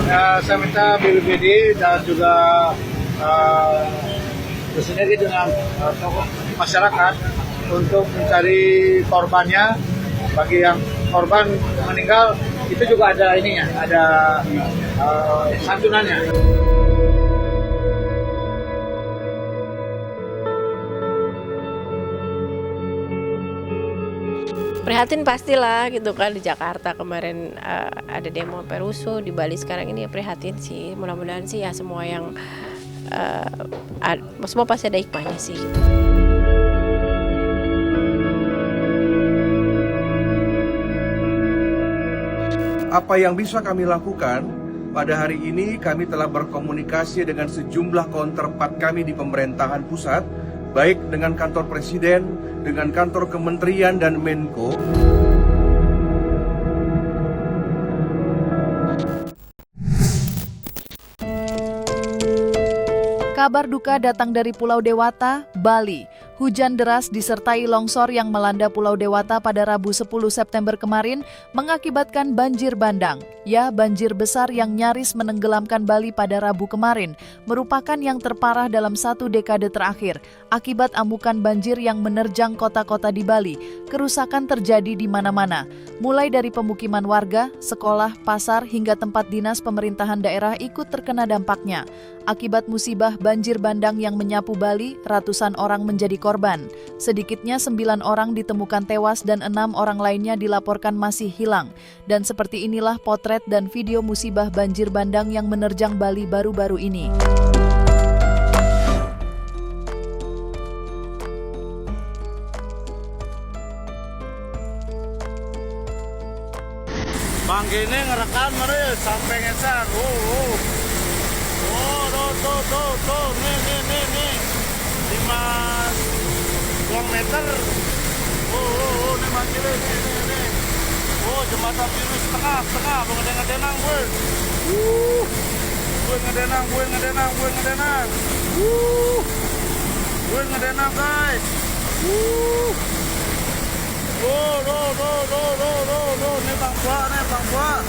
Ya, saya minta BPBD dan juga bersinergi dengan tokoh masyarakat untuk mencari korbannya. Bagi yang korban meninggal itu juga ada ininya, ada santunannya. Prihatin pastilah gitu kan, di Jakarta kemarin ada demo Perusuh, di Bali sekarang ini ya prihatin sih. Mudah-mudahan sih ya semua yang semua pasti ada hikmahnya sih gitu. Apa yang bisa kami lakukan pada hari ini, kami telah berkomunikasi dengan sejumlah counterpart kami di pemerintahan pusat, baik dengan kantor presiden, dengan kantor kementerian dan Menko. Kabar duka datang dari Pulau Dewata, Bali. Hujan deras disertai longsor yang melanda Pulau Dewata pada Rabu 10 September kemarin mengakibatkan banjir bandang. Ya, banjir besar yang nyaris menenggelamkan Bali pada Rabu kemarin merupakan yang terparah dalam 1 dekade terakhir. Akibat amukan banjir yang menerjang kota-kota di Bali, kerusakan terjadi di mana-mana. Mulai dari pemukiman warga, sekolah, pasar, hingga tempat dinas pemerintahan daerah ikut terkena dampaknya. Akibat musibah banjir bandang yang menyapu Bali, ratusan orang menjadi korban. Sedikitnya 9 orang ditemukan tewas dan 6 orang lainnya dilaporkan masih hilang. Dan seperti inilah potret dan video musibah banjir bandang yang menerjang Bali baru-baru ini. Bang gini ngerekam meri sampai ngeser. Tuh, nih. 5 meter. Nih mati nih. Jembatan biru setengah, mau ngedenang gue. Gue ngedenang. Gue ngedenang guys. Nih bang buah.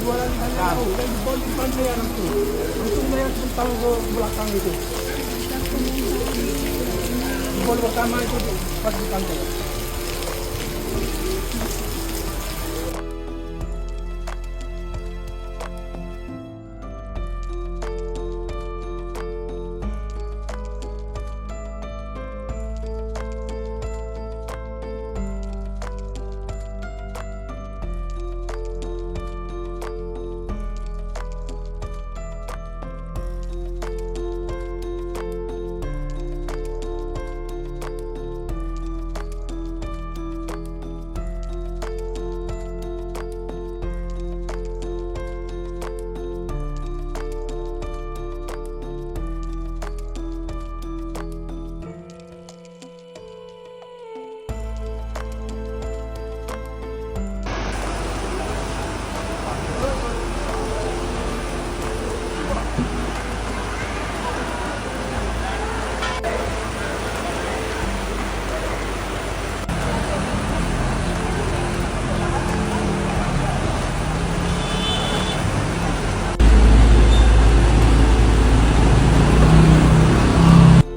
jualan di sana tahu dan di pantai langsung bayar tentang ke belakang itu. Bol pertama itu pas di pantai.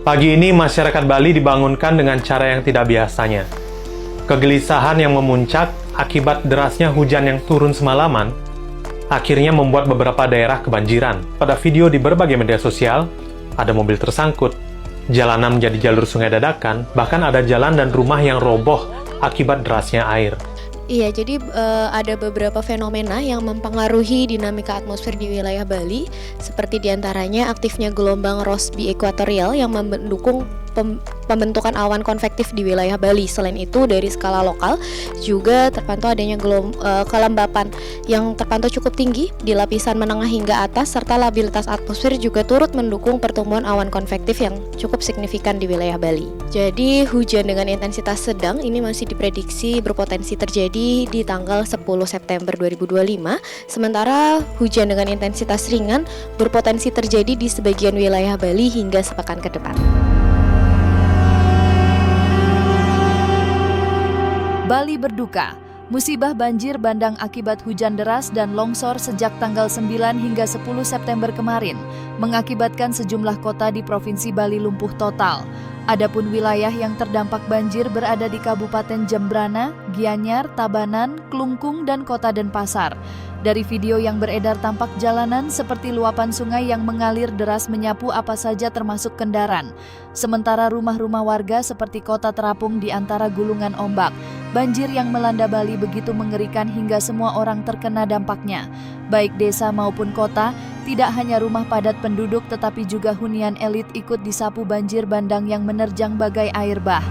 Pagi ini masyarakat Bali dibangunkan dengan cara yang tidak biasanya. Kegelisahan yang memuncak akibat derasnya hujan yang turun semalaman akhirnya membuat beberapa daerah kebanjiran. Pada video di berbagai media sosial, ada mobil tersangkut, jalanan menjadi jalur sungai dadakan, bahkan ada jalan dan rumah yang roboh akibat derasnya air. Iya, jadi ada beberapa fenomena yang mempengaruhi dinamika atmosfer di wilayah Bali, seperti diantaranya aktifnya gelombang Rossby ekuatorial yang mendukung pembentukan awan konvektif di wilayah Bali. Selain itu, dari skala lokal juga terpantau adanya kelembapan yang terpantau cukup tinggi di lapisan menengah hingga atas, serta labilitas atmosfer juga turut mendukung pertumbuhan awan konvektif yang cukup signifikan di wilayah Bali. Jadi, hujan dengan intensitas sedang ini masih diprediksi berpotensi terjadi di tanggal 10 September 2025, sementara hujan dengan intensitas ringan berpotensi terjadi di sebagian wilayah Bali hingga sepekan ke depan. Bali berduka. Musibah banjir bandang akibat hujan deras dan longsor sejak tanggal 9 hingga 10 September kemarin mengakibatkan sejumlah kota di Provinsi Bali lumpuh total. Adapun wilayah yang terdampak banjir berada di Kabupaten Jembrana, Gianyar, Tabanan, Klungkung, dan Kota Denpasar. Dari video yang beredar tampak jalanan seperti luapan sungai yang mengalir deras menyapu apa saja termasuk kendaraan. Sementara rumah-rumah warga seperti kota terapung di antara gulungan ombak. Banjir yang melanda Bali begitu mengerikan hingga semua orang terkena dampaknya. Baik desa maupun kota, tidak hanya rumah padat penduduk tetapi juga hunian elit ikut disapu banjir bandang yang menerjang bagai air bah.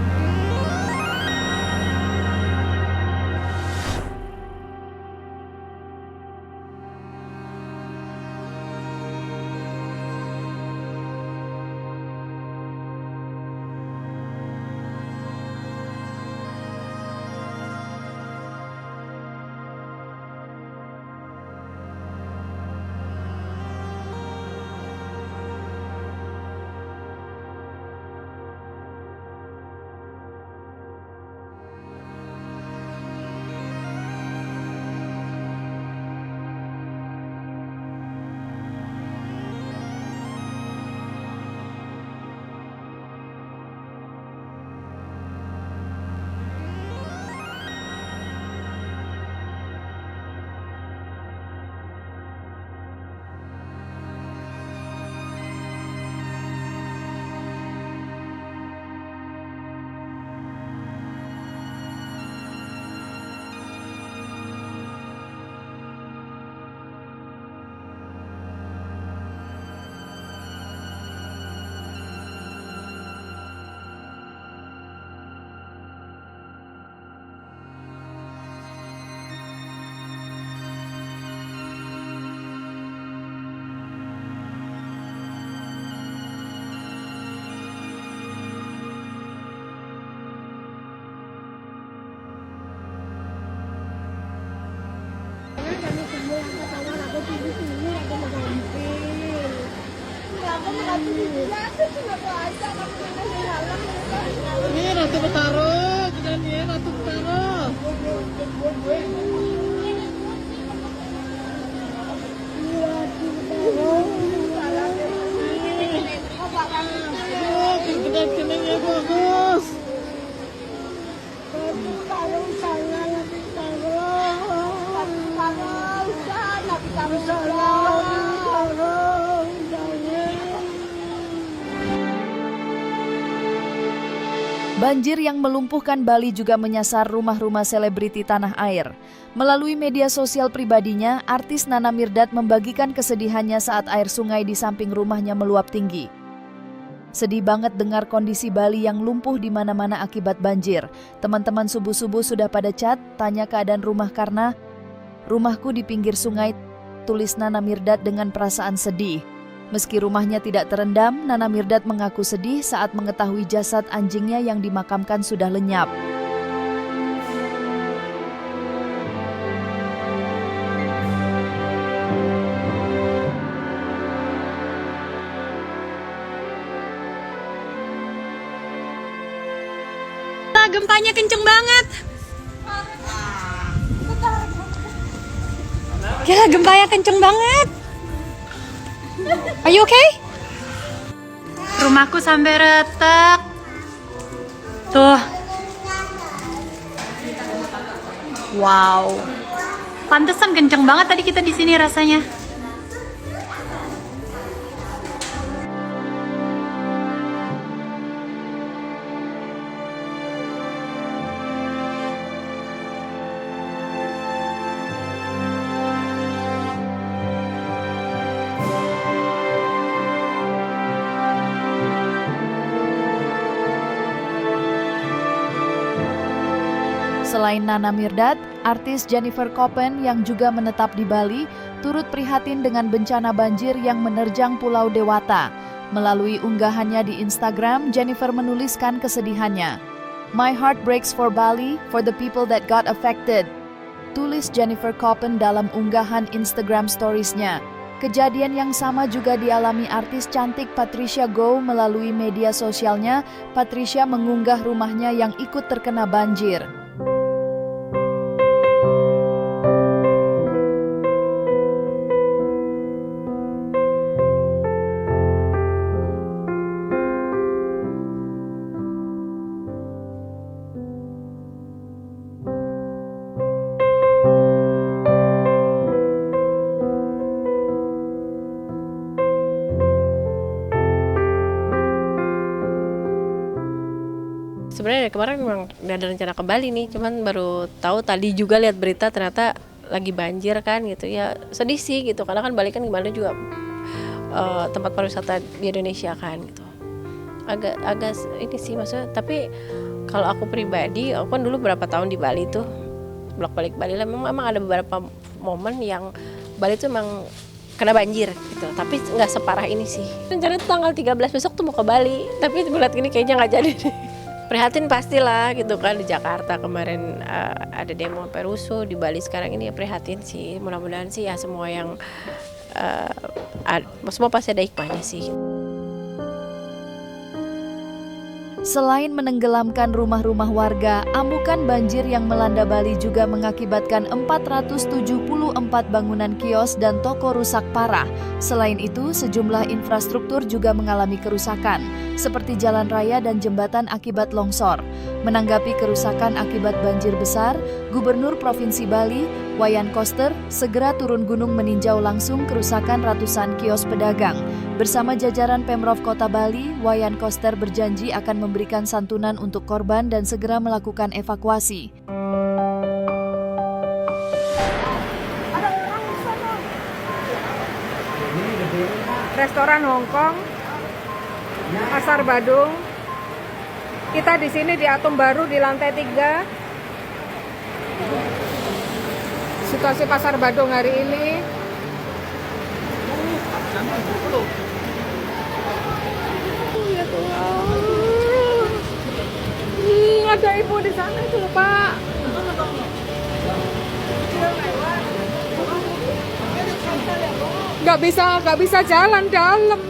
Ini Ratu Betaro, jangan ya Ratu Betaro. Gede-gede ya bagus. Banjir yang melumpuhkan Bali juga menyasar rumah-rumah selebriti tanah air. Melalui media sosial pribadinya, artis Nana Mirdad membagikan kesedihannya saat air sungai di samping rumahnya meluap tinggi. Sedih banget dengar kondisi Bali yang lumpuh di mana-mana akibat banjir. Teman-teman subuh-subuh sudah pada chat, tanya keadaan rumah karena rumahku di pinggir sungai, tulis Nana Mirdad dengan perasaan sedih. Meski rumahnya tidak terendam, Nana Mirdad mengaku sedih saat mengetahui jasad anjingnya yang dimakamkan sudah lenyap. Gempanya kenceng banget. Gila, gempanya kenceng banget. Are you okay? Rumahku sampai retak. Tuh. Wow. Pantesan kenceng banget tadi kita di sini rasanya. Selain Nana Mirdad, artis Jennifer Koppen yang juga menetap di Bali turut prihatin dengan bencana banjir yang menerjang Pulau Dewata. Melalui unggahannya di Instagram, Jennifer menuliskan kesedihannya. "My heart breaks for Bali, for the people that got affected." Tulis Jennifer Koppen dalam unggahan Instagram Stories-nya. Kejadian yang sama juga dialami artis cantik Patricia Goh melalui media sosialnya. Patricia mengunggah rumahnya yang ikut terkena banjir. Sebenarnya dari kemarin memang udah ada rencana ke Bali nih, cuman baru tahu tadi juga lihat berita ternyata lagi banjir kan gitu ya. Sedih sih gitu, karena kan Bali kan gimana juga tempat pariwisata di Indonesia kan gitu. Agak ini sih maksudnya, tapi kalau aku pribadi, aku kan dulu berapa tahun di Bali tuh, bolak-balik Bali lah, memang ada beberapa momen yang Bali tuh emang kena banjir gitu, tapi nggak separah ini sih. Rencana tuh tanggal 13 besok tuh mau ke Bali, tapi melihat ini kayaknya nggak jadi deh. Prihatin pastilah gitu kan, di Jakarta kemarin ada demo sampai rusuh, di Bali sekarang ini ya prihatin sih. Mudah-mudahan sih ya semua yang semua pasti ada hikmahnya sih. Selain menenggelamkan rumah-rumah warga, ambukan banjir yang melanda Bali juga mengakibatkan 474 bangunan kios dan toko rusak parah. Selain itu, sejumlah infrastruktur juga mengalami kerusakan, seperti jalan raya dan jembatan akibat longsor. Menanggapi kerusakan akibat banjir besar, Gubernur Provinsi Bali, Wayan Koster, segera turun gunung meninjau langsung kerusakan ratusan kios pedagang. Bersama jajaran Pemprov Kota Bali, Wayan Koster berjanji akan memberikan santunan untuk korban dan segera melakukan evakuasi. Restoran Hongkong, Pasar Badung. Kita di sini di Atom Baru di lantai 3. Situasi Pasar Badung hari ini. Ya Tuhan. Ada ibu di sana itu loh, Pak. Nggak bisa jalan dalam.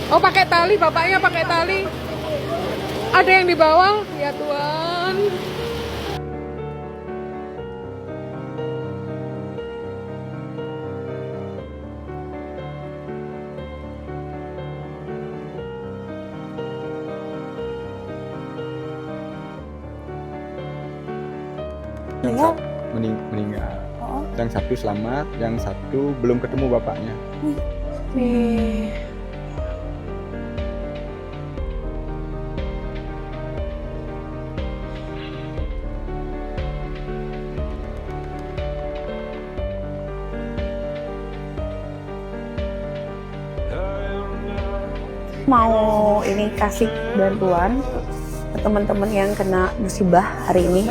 Oh, pakai tali, bapaknya pakai tali. Ada yang di bawah, ya Tuhan. Yang satu meninggal, yang satu selamat, yang satu belum ketemu bapaknya. Mau ini kasih bantuan ke teman-teman yang kena musibah hari ini.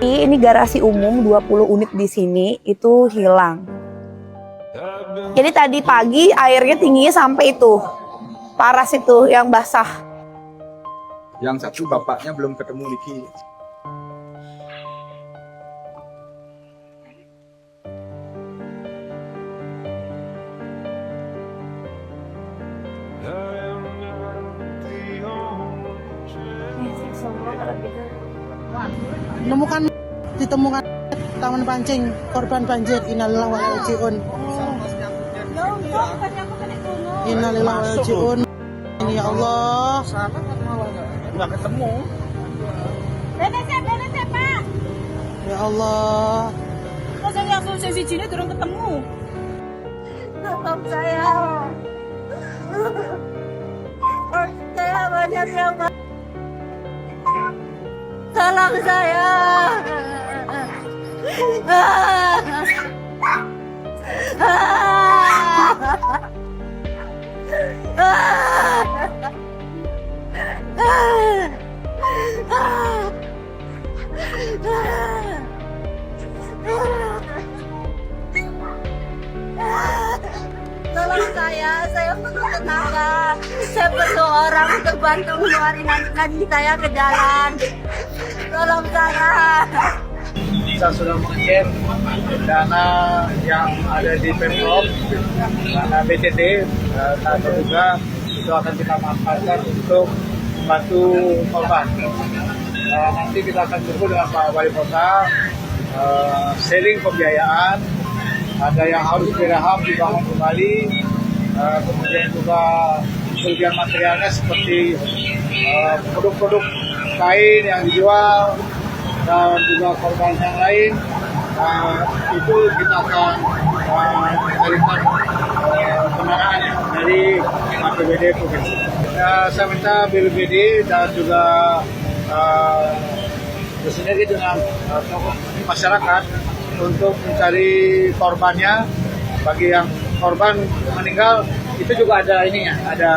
Ini garasi umum 20 unit di sini itu hilang. Jadi tadi pagi airnya tingginya sampai itu. Paras itu yang basah. Yang satu bapaknya belum ketemu Niki. Ditemukan taman pancing korban banjir, innalillahi wa inna ilaihi raji'un. Innalillahi wa inna ilaihi raji'un. Ini ya Allah. Nggak ketemu. Benes ya, Pak. Ya Allah. Masa yang susah si Cina turun ketemu. Tolong saya. Saya banyak yang tolong saya. Tolong saya perlu tenaga, saya perlu orang untuk bantu ngeluarin adik saya ke jalan. Tolong saya. Kita sudah mengcek dana yang ada di Pemprov, dana BTT, atau juga itu akan kita manfaatkan untuk membantu korban. Nanti kita akan tunggu dengan Pak Wali Kota, sharing pembiayaan, ada yang harus direhab dibangun kembali, kemudian juga kerugian materialnya seperti produk-produk kain yang dijual dan juga korban yang lain, itu kita akan mencarikan pendanaan dari APBD Provinsi. Saya minta BPBD dan juga bersinergi dengan masyarakat untuk mencari korbannya. Bagi yang korban meninggal itu juga ada ininya, ada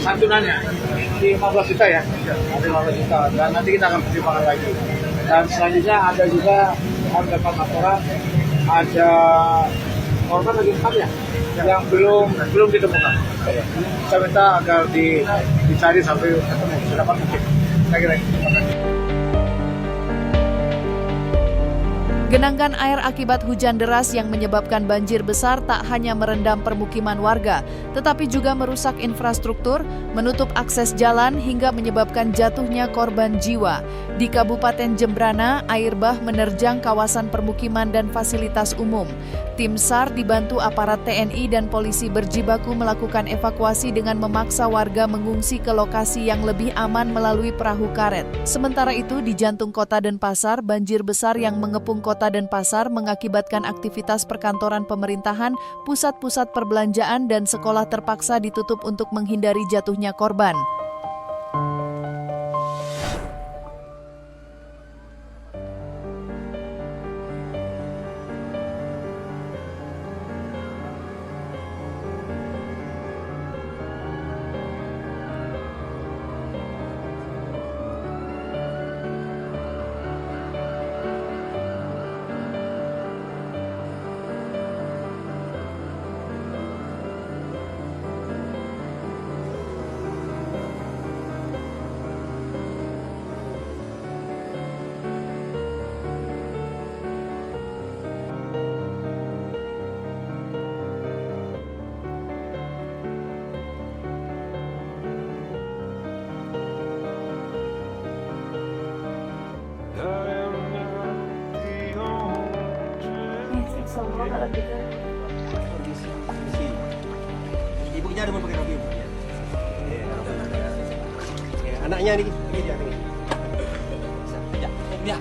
santunannya di 15 juta ya, ada 15 juta, dan nanti kita akan pertimbangkan lagi. Dan selanjutnya ada juga kami dapat laporan ada korban lagi 4 ya yang belum ditemukan. Saya minta agar dicari sampai ketemu sedapat mungkin. Saya kira itu. Genangan air akibat hujan deras yang menyebabkan banjir besar tak hanya merendam permukiman warga, tetapi juga merusak infrastruktur, menutup akses jalan hingga menyebabkan jatuhnya korban jiwa. Di Kabupaten Jembrana, air bah menerjang kawasan permukiman dan fasilitas umum. Tim SAR dibantu aparat TNI dan polisi berjibaku melakukan evakuasi dengan memaksa warga mengungsi ke lokasi yang lebih aman melalui perahu karet. Sementara itu, di jantung kota Denpasar, banjir besar yang mengepung kota Denpasar mengakibatkan aktivitas perkantoran pemerintahan, pusat-pusat perbelanjaan dan sekolah terpaksa ditutup untuk menghindari jatuhnya korban. Ibu kita ada mau pakai topi. Anaknya nih, dia nih. Ya. Ya.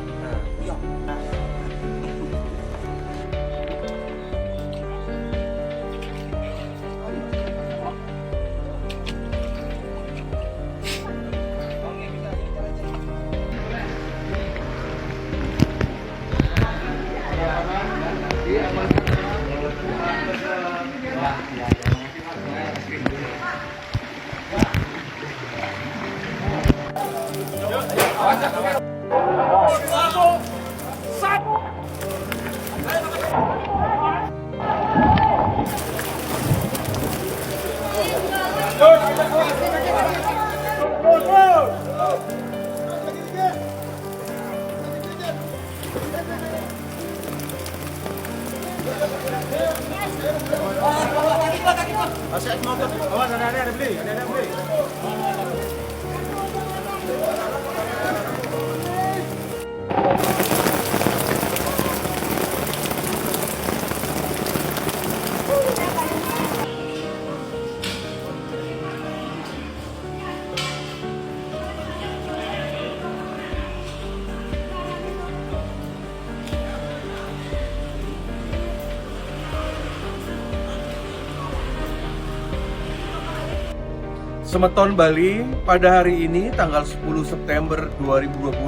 Semeton Bali, pada hari ini tanggal 10 September 2025,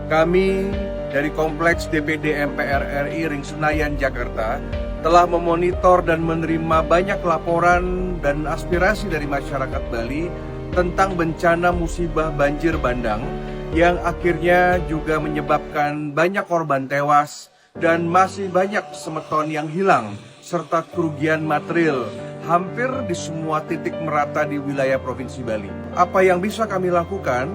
kami dari Kompleks DPD MPR RI Ring Senayan, Jakarta telah memonitor dan menerima banyak laporan dan aspirasi dari masyarakat Bali tentang bencana musibah banjir bandang yang akhirnya juga menyebabkan banyak korban tewas dan masih banyak semeton yang hilang serta kerugian material hampir di semua titik merata di wilayah Provinsi Bali. Apa yang bisa kami lakukan?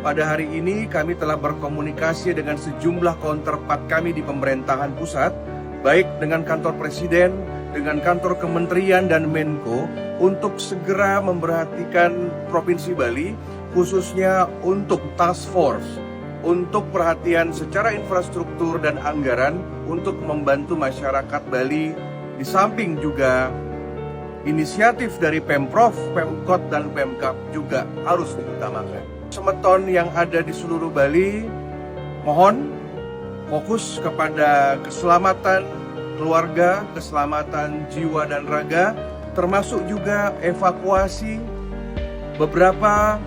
Pada hari ini kami telah berkomunikasi dengan sejumlah counterpart kami di pemerintahan pusat, baik dengan kantor presiden, dengan kantor kementerian dan Menko, untuk segera memperhatikan Provinsi Bali, khususnya untuk task force, untuk perhatian secara infrastruktur dan anggaran untuk membantu masyarakat Bali, di samping juga inisiatif dari Pemprov, Pemkot, dan Pemkap juga harus diutamakan. Semeton yang ada di seluruh Bali, mohon fokus kepada keselamatan keluarga, keselamatan jiwa dan raga, termasuk juga evakuasi. Beberapa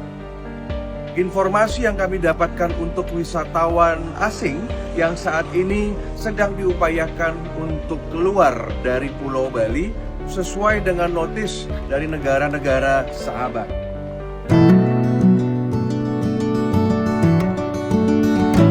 informasi yang kami dapatkan untuk wisatawan asing yang saat ini sedang diupayakan untuk keluar dari Pulau Bali sesuai dengan notis dari negara-negara sahabat.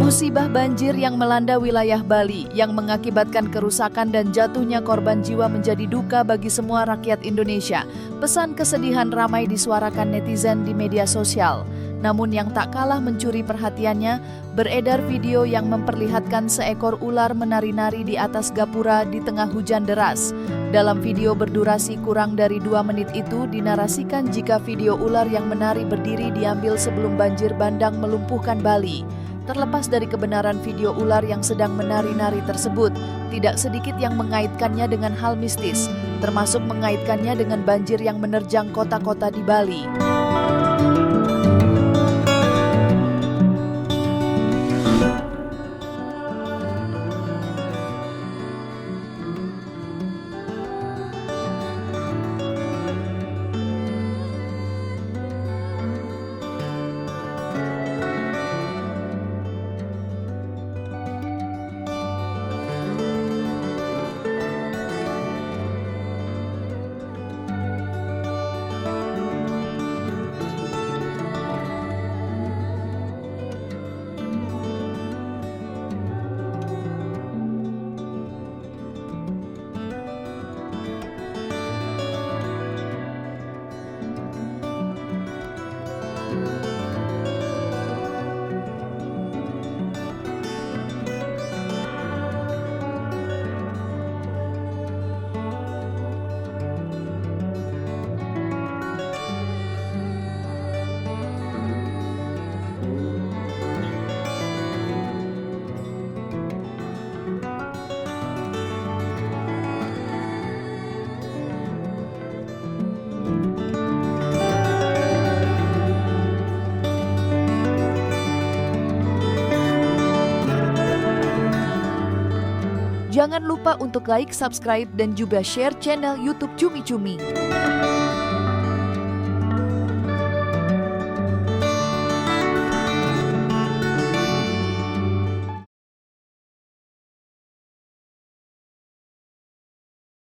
Musibah banjir yang melanda wilayah Bali yang mengakibatkan kerusakan dan jatuhnya korban jiwa menjadi duka bagi semua rakyat Indonesia. Pesan kesedihan ramai disuarakan netizen di media sosial. Namun yang tak kalah mencuri perhatiannya, beredar video yang memperlihatkan seekor ular menari-nari di atas gapura di tengah hujan deras. Dalam video berdurasi kurang dari 2 menit itu dinarasikan jika video ular yang menari berdiri diambil sebelum banjir bandang melumpuhkan Bali. Terlepas dari kebenaran video ular yang sedang menari-nari tersebut, tidak sedikit yang mengaitkannya dengan hal mistis, termasuk mengaitkannya dengan banjir yang menerjang kota-kota di Bali. Jangan lupa untuk like, subscribe, dan juga share channel YouTube Cumi Cumi.